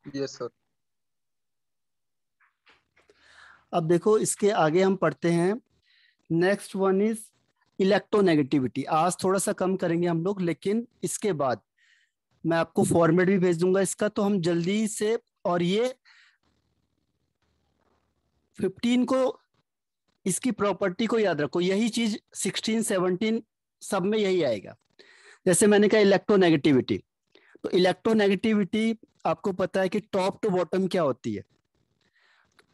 Yes sir. अब देखो इसके आगे हम पढ़ते हैं। Next one is electronegativity. आज थोड़ा सा कम करेंगे हम लोग, लेकिन इसके बाद मैं आपको फॉर्मेट भी भेज दूंगा इसका, तो हम जल्दी से। और ये 15 को, इसकी प्रॉपर्टी को याद रखो, यही चीज 16 17 सब में यही आएगा। जैसे मैंने कहा इलेक्ट्रोनेगेटिविटी, तो इलेक्ट्रोनेगेटिविटी आपको पता है कि टॉप टू बॉटम क्या होती है।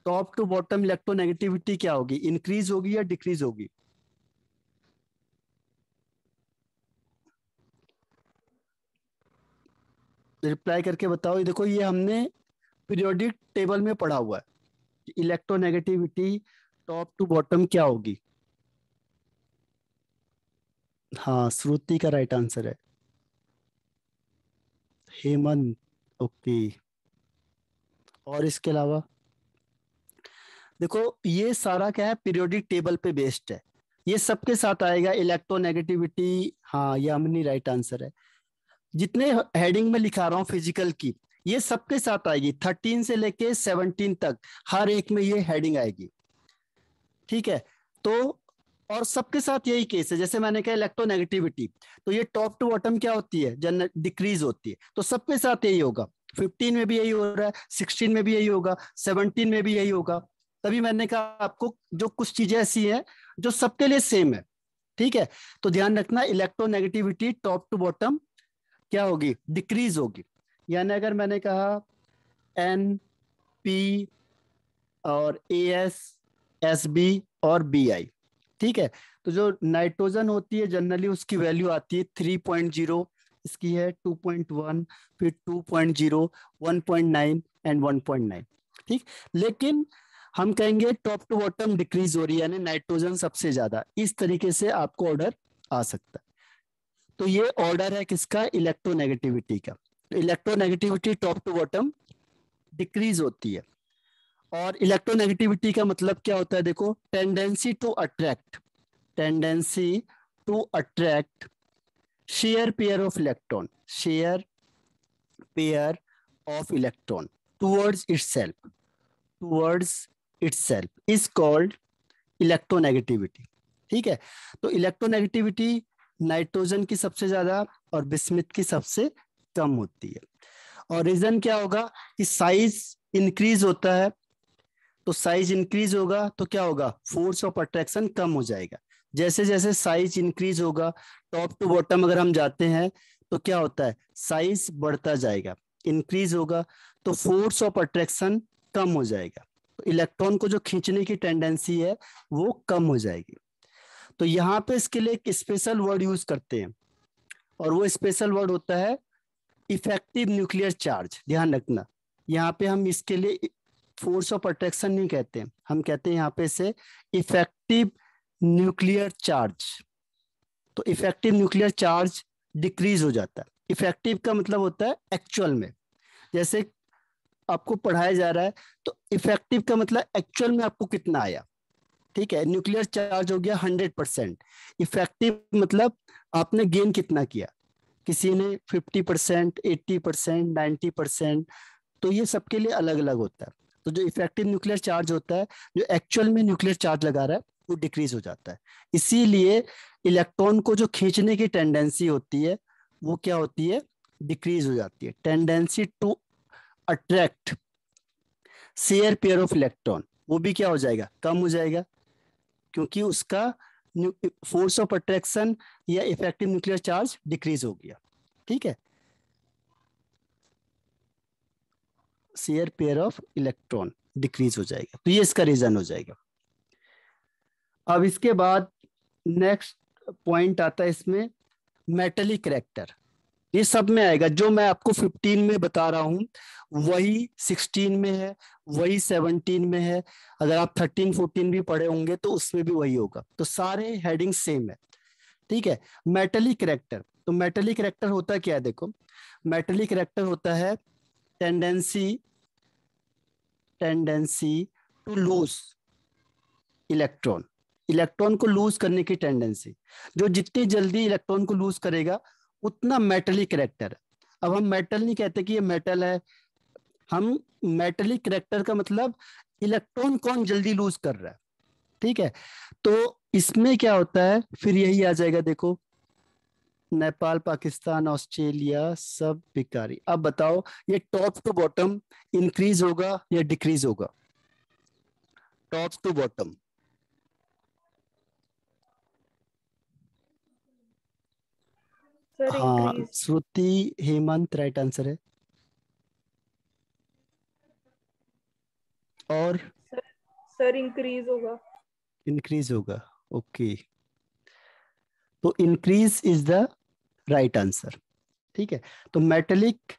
टॉप टू बॉटम इलेक्ट्रोनेगेटिविटी क्या होगी, इंक्रीज होगी या डिक्रीज होगी? रिप्लाई करके बताओ। ये देखो, ये हमने पीरियोडिक टेबल में पढ़ा हुआ है। इलेक्ट्रोनेगेटिविटी टॉप टू बॉटम क्या होगी? हाँ, श्रुति का राइट आंसर है। हेमंत, ओके। और इसके अलावा देखो, ये सारा क्या है, पीरियोडिक टेबल पे बेस्ड है। ये सबके साथ आएगा इलेक्ट्रोनेगेटिविटी। हाँ, ये अमनी राइट आंसर है। जितने हेडिंग में लिखा रहा हूँ फिजिकल की, ये सबके साथ आएगी। 13 से लेके 17 तक हर एक में ये हेडिंग आएगी। ठीक है, तो और सबके साथ यही केस है। जैसे मैंने कहा इलेक्ट्रोनेगेटिविटी, तो ये टॉप टू बॉटम क्या होती है, जनरल डिक्रीज होती है। तो सबके साथ यही होगा। 15 में भी यही हो रहा है, 16 में भी यही होगा, 17 में भी यही होगा। तभी मैंने कहा आपको जो कुछ चीजें ऐसी हैं जो सबके लिए सेम है। ठीक है, तो ध्यान रखना, इलेक्ट्रोनेगेटिविटी टॉप टू बॉटम क्या होगी, डिक्रीज होगी। यानी अगर मैंने कहा एन, पी और ए एस, एस बी और बी आई, ठीक है, तो जो नाइट्रोजन होती है जनरली उसकी वैल्यू आती है 3.0, इसकी है 2.1, फिर 2.0, 1.9 एंड 1.9। ठीक, लेकिन हम कहेंगे टॉप टू बॉटम डिक्रीज हो रही है, यानी नाइट्रोजन सबसे ज्यादा। इस तरीके से आपको ऑर्डर आ सकता है। तो ये ऑर्डर है किसका, इलेक्ट्रोनेगेटिविटी का। तो electronegativity top to bottom decrease होती है। और इलेक्ट्रोनेगेटिविटी का मतलब क्या होता है, देखो, tendency to attract, tendency to attract share pair of electron, share pair of electron towards itself, towards itself is called electronegativity. ठीक है, तो इलेक्ट्रोनेगेटिविटी नाइट्रोजन की सबसे ज्यादा और बिस्मिथ की सबसे कम होती है। और रीजन क्या होगा कि साइज इंक्रीज होता है। तो साइज इंक्रीज होगा तो क्या होगा, फोर्स ऑफ अट्रैक्शन कम हो जाएगा। जैसे जैसे साइज इंक्रीज होगा, टॉप टू बॉटम अगर हम जाते हैं तो क्या होता है, साइज बढ़ता जाएगा, इंक्रीज होगा तो फोर्स ऑफ अट्रैक्शन कम हो जाएगा। तो इलेक्ट्रॉन को जो खींचने की टेंडेंसी है वो कम हो जाएगी। तो यहाँ पे इसके लिए एक स्पेशल वर्ड यूज करते हैं, और वो स्पेशल वर्ड होता है इफेक्टिव न्यूक्लियर चार्ज। ध्यान रखना, यहाँ पे हम इसके लिए फोर्स ऑफ अट्रैक्शन नहीं कहते हैं, हम कहते हैं यहाँ पे से इफेक्टिव न्यूक्लियर चार्ज। तो इफेक्टिव न्यूक्लियर चार्ज डिक्रीज हो जाता है। इफेक्टिव का मतलब होता है एक्चुअल में, जैसे आपको पढ़ाया जा रहा है तो इफेक्टिव का मतलब एक्चुअल में आपको कितना आया। ठीक है, न्यूक्लियर चार्ज हो गया 100%, इफेक्टिव मतलब आपने गेन कितना किया, किसी ने 50%, 80%, 90%। तो ये सबके लिए अलग अलग होता है। तो जो इफेक्टिव न्यूक्लियर चार्ज होता है, जो एक्चुअल में न्यूक्लियर चार्ज लगा रहा है, वो डिक्रीज हो जाता है। इसीलिए इलेक्ट्रॉन को जो खींचने की टेंडेंसी होती है वो क्या होती है, डिक्रीज हो जाती है। Tendency to attract share pair of electron, वो भी क्या हो जाएगा, कम हो जाएगा, क्योंकि उसका फोर्स ऑफ अट्रैक्शन या इफेक्टिव न्यूक्लियर चार्ज डिक्रीज हो गया। ठीक है, share pair of electron decrease हो जाएगा, तो ये इसका रीजन हो जाएगा। अब इसके बाद नेक्स्ट पॉइंट आता है इसमें, मेटेलिक कैरेक्टर। ये सब में आएगा, जो मैं आपको 15 में बता रहा हूं वही 16 में है, वही 17 में है। अगर आप 13 14 भी पढ़े होंगे तो उसमें भी वही होगा। तो सारे हेडिंग सेम है। ठीक है, मेटेलिक कैरेक्टर, तो मेटेलिक कैरेक्टर होता क्या है, देखो, मेटेलिक कैरेक्टर होता है tendency, tendency to lose electron, electron को लूज करने की टेंडेंसी। जो जितनी जल्दी इलेक्ट्रॉन को लूज करेगा उतना मेटलिक कैरेक्टर है। अब हम मेटल नहीं कहते कि ये मेटल है, हम मेटेलिक करेक्टर का मतलब इलेक्ट्रॉन कौन जल्दी लूज कर रहा है, ठीक है। तो इसमें क्या होता है, फिर यही आ जाएगा, देखो नेपाल, पाकिस्तान, ऑस्ट्रेलिया सब भिखारी। अब बताओ ये टॉप टू बॉटम इंक्रीज होगा या डिक्रीज होगा? टॉप टू बॉटम, सर हाँ increase. Shruti Hemant right answer है। और सर सर इंक्रीज होगा। इंक्रीज होगा, ओके। तो increase is the right answer, ठीक है। तो metallic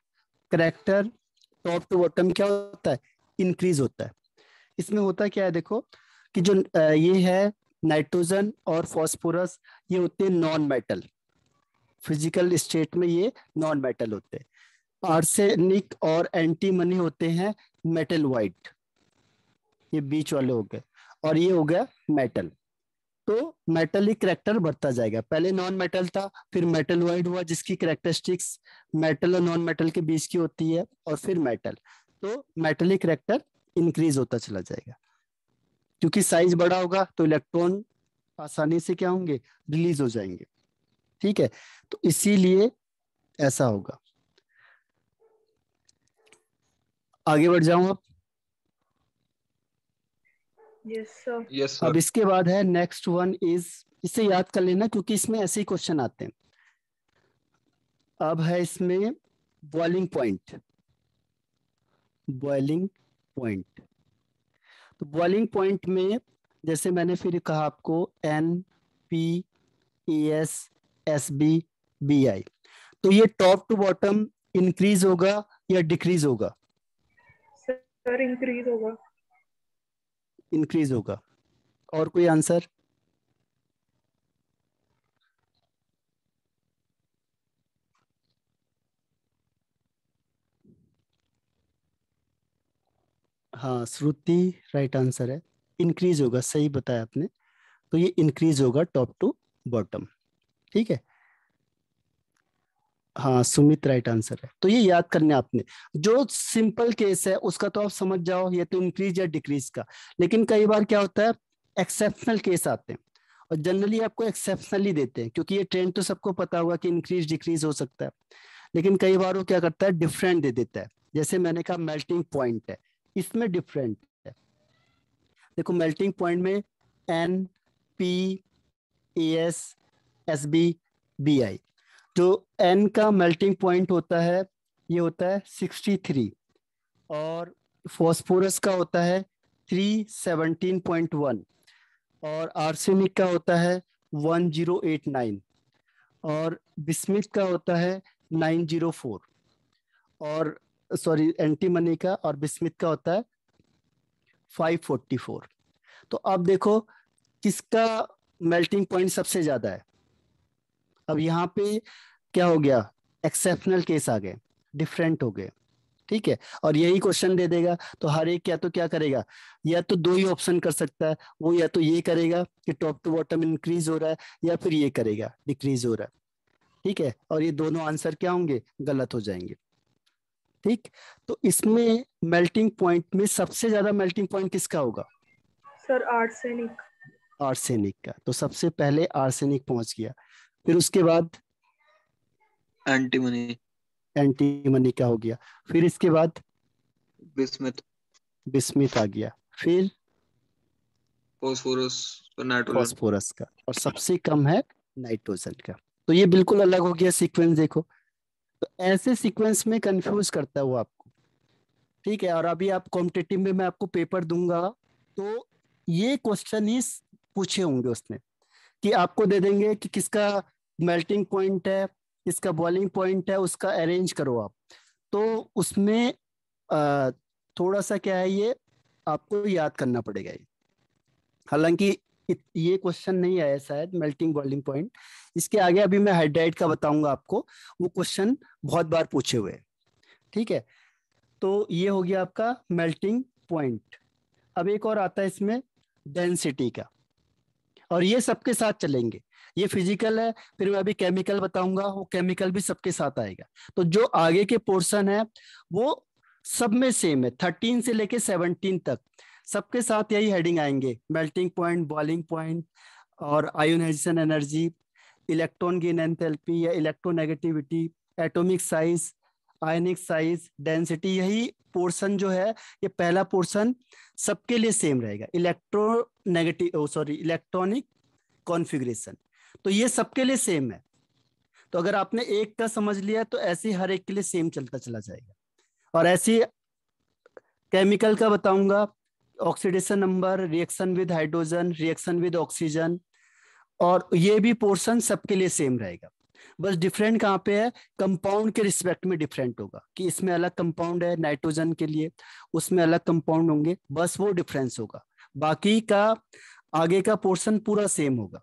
character top to bottom क्या होता है, इंक्रीज होता है। इसमें होता क्या है, देखो कि जो ये है नाइट्रोजन और फास्फोरस, ये होते हैं नॉन मेटल, फिजिकल स्टेट में ये नॉन मेटल होते हैं। आर्सेनिक और एंटीमनी होते हैं मेटल वाइट, ये बीच वाले हो गए, और ये हो गया मेटल। तो मेटलिक करेक्टर बढ़ता जाएगा, पहले नॉन मेटल था, फिर मेटल वाइड हुआ जिसकी करेक्टरिस्टिक्स मेटल और नॉन मेटल के बीच की होती है, और फिर मेटल। तो मेटलिक करेक्टर इंक्रीज होता चला जाएगा, क्योंकि साइज बड़ा होगा तो इलेक्ट्रॉन आसानी से क्या होंगे, रिलीज हो जाएंगे, ठीक है। तो इसीलिए ऐसा होगा। आगे बढ़ जाऊं अब। Yes sir. यस अब सर। इसके बाद है नेक्स्ट वन इज, इसे याद कर लेना क्योंकि इसमें ऐसे ही क्वेश्चन आते हैं। अब है इसमें बॉइलिंग पॉइंट, बॉइलिंग पॉइंट। तो बॉइलिंग पॉइंट में जैसे मैंने फिर कहा आपको N, P, A S, S B, B I, तो ये टॉप टू बॉटम इंक्रीज होगा या डिक्रीज होगा? सर इंक्रीज होगा। इंक्रीज होगा। और कोई आंसर? हाँ श्रुति राइट आंसर है, इंक्रीज होगा, सही बताया आपने। तो ये इंक्रीज होगा टॉप टू बॉटम, ठीक है। हाँ सुमित राइट आंसर है। तो ये याद करने आपने, जो सिंपल केस है उसका तो आप समझ जाओ, ये तो इंक्रीज या डिक्रीज का। लेकिन कई बार क्या होता है, एक्सेप्शनल केस आते हैं, और जनरली आपको एक्सेप्शनल ही देते हैं, क्योंकि ये ट्रेंड तो सबको पता होगा कि इंक्रीज डिक्रीज हो सकता है। लेकिन कई बार वो क्या करता है, डिफरेंट दे देता है। जैसे मैंने कहा मेल्टिंग पॉइंट है, इसमें डिफरेंट है। देखो मेल्टिंग पॉइंट में N, P, A S, S B, B I. जो एन का मेल्टिंग पॉइंट होता है ये होता है 63, और फॉस्फोरस का होता है 317.1, और आर्सेनिक का होता है 1089, और बिस्मिथ का होता है 904, और सॉरी एंटीमनी का और बिस्मिथ का होता है 544। तो अब देखो किसका मेल्टिंग पॉइंट सबसे ज्यादा है। अब यहाँ पे क्या हो गया, एक्सेप्शनल केस आ गए, डिफरेंट हो गए, ठीक है। और यही क्वेश्चन दे देगा, तो हर एक या तो क्या करेगा, या तो दो ही ऑप्शन कर सकता है वो, या तो ये करेगा कि टॉप टू बॉटम इंक्रीज हो रहा है, या फिर ये करेगा डिक्रीज हो रहा है, ठीक है। और ये दोनों आंसर क्या होंगे, गलत हो जाएंगे, ठीक। तो इसमें मेल्टिंग पॉइंट में सबसे ज्यादा मेल्टिंग पॉइंट किसका होगा? Sir arsenic. आर्सेनिक का। तो सबसे पहले आर्सेनिक पहुंच गया, फिर उसके बाद एंटीमनी। एंटीमनी का हो गया, फिर इसके बाद बिस्मथ। बिस्मिथ आ गया, फिर फॉस्फोरस और नाइट्रोजन। फॉस्फोरस का, और सबसे कम है नाइट्रोजन का। तो ये बिल्कुल अलग हो गया सीक्वेंस, देखो। तो ऐसे सीक्वेंस में कंफ्यूज करता है वो आपको, ठीक है। और अभी आप कॉम्पिटिटिव में मैं आपको पेपर दूंगा, तो ये क्वेश्चन ही पूछे होंगे उसने, कि आपको दे देंगे कि किसका मेल्टिंग पॉइंट है, किसका बॉइलिंग पॉइंट है, उसका अरेंज करो आप। तो उसमें अ, थोड़ा सा क्या है, ये आपको याद करना पड़ेगा ये। हालांकि ये क्वेश्चन नहीं आया शायद मेल्टिंग बॉइलिंग पॉइंट, इसके आगे अभी मैं हाइड्राइड का बताऊंगा आपको, वो क्वेश्चन बहुत बार पूछे हुए हैं, ठीक है। तो ये हो गया आपका मेल्टिंग पॉइंट। अब एक और आता है इसमें डेंसिटी का, और ये सबके साथ चलेंगे। ये फिजिकल है, फिर मैं अभी केमिकल बताऊंगा, वो केमिकल भी सबके साथ आएगा। तो जो आगे के पोर्शन है वो सब में सेम है, 13 से लेके 17 तक सबके साथ यही हेडिंग आएंगे, मेल्टिंग पॉइंट, बॉइलिंग पॉइंट और ionisation energy, electron gain enthalpy या electronegativity, atomic size, ionic size, density. यही पोर्शन जो है, ये पहला पोर्शन सबके लिए सेम रहेगा, इलेक्ट्रॉनिक कॉन्फ़िगरेशन। तो ये सबके लिए सेम है। तो अगर आपने एक का समझ लिया तो ऐसे ही हर एक के लिए सेम चलता चला जाएगा। और ऐसे केमिकल का बताऊंगा, oxidation number, reaction with hydrogen, reaction with oxygen, और ये भी पोर्शन सबके लिए सेम रहेगा। बस डिफरेंट कहाँ पे है, कंपाउंड के रिस्पेक्ट में डिफरेंट होगा, कि इसमें अलग कंपाउंड है नाइट्रोजन के लिए, उसमें अलग कंपाउंड होंगे, बस वो डिफरेंस होगा। बाकी का आगे का पोर्शन पूरा सेम होगा।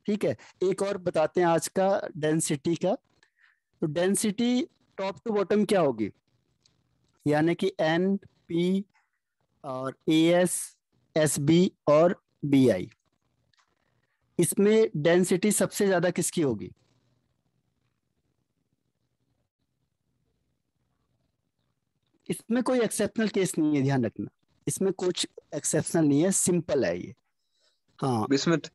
ठीक है, एक और बताते हैं आज का डेंसिटी का। तो डेंसिटी टॉप टू बॉटम क्या होगी, यानी कि एन, पी और एस, एस बी और बी आई। इसमें डेंसिटी सबसे ज्यादा किसकी होगी? इसमें कोई एक्सेप्शनल केस नहीं है, ध्यान रखना, इसमें कुछ एक्सेप्शनल नहीं है, सिंपल है ये। हाँ बिस्मिथ।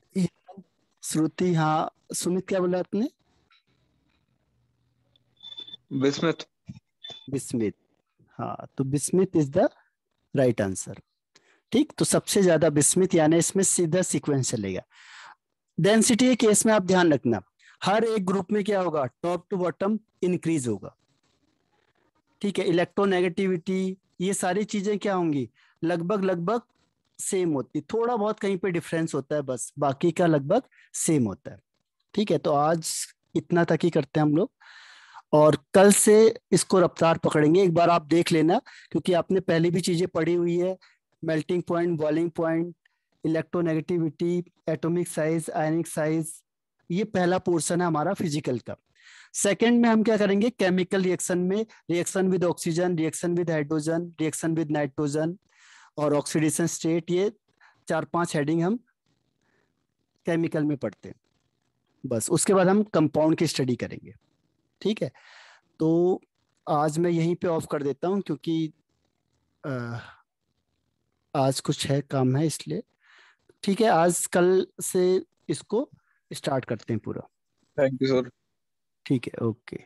श्रुति, हाँ सुमित, क्या बोला आपने? बिस्मिथ। बिस्मित, हाँ तो बिस्मित इज द राइट आंसर। ठीक, तो सबसे ज्यादा बिस्मित, यानी इसमें सीधा सीक्वेंस चलेगा। डेंसिटी के केस में आप ध्यान रखना, हर एक ग्रुप में क्या होगा, टॉप टू बॉटम इंक्रीज होगा। ठीक है, इलेक्ट्रोनेगेटिविटी, ये सारी चीजें क्या होंगी, लगभग लगभग सेम होती, थोड़ा बहुत कहीं पे डिफरेंस होता है बस, बाकी का लगभग सेम होता है। ठीक है, तो आज इतना तक ही करते हैं हम लोग, और कल से इसको रफ्तार पकड़ेंगे। एक बार आप देख लेना, क्योंकि आपने पहले भी चीजें पढ़ी हुई है, melting point, boiling point, electronegativity, atomic size, ionic size, ये पहला पोर्शन है हमारा फिजिकल का। सेकंड में हम क्या करेंगे, केमिकल रिएक्शन में, reaction with oxygen, reaction with hydrogen, reaction with nitrogen और ऑक्सीडेशन स्टेट, ये 4-5 हेडिंग हम केमिकल में पढ़ते हैं। बस उसके बाद हम कंपाउंड की स्टडी करेंगे। ठीक है, तो आज मैं यहीं पे ऑफ कर देता हूँ, क्योंकि आज कुछ है, काम है इसलिए। ठीक है, आज कल से इसको स्टार्ट करते हैं पूरा। Thank you sir. ठीक है, ओके।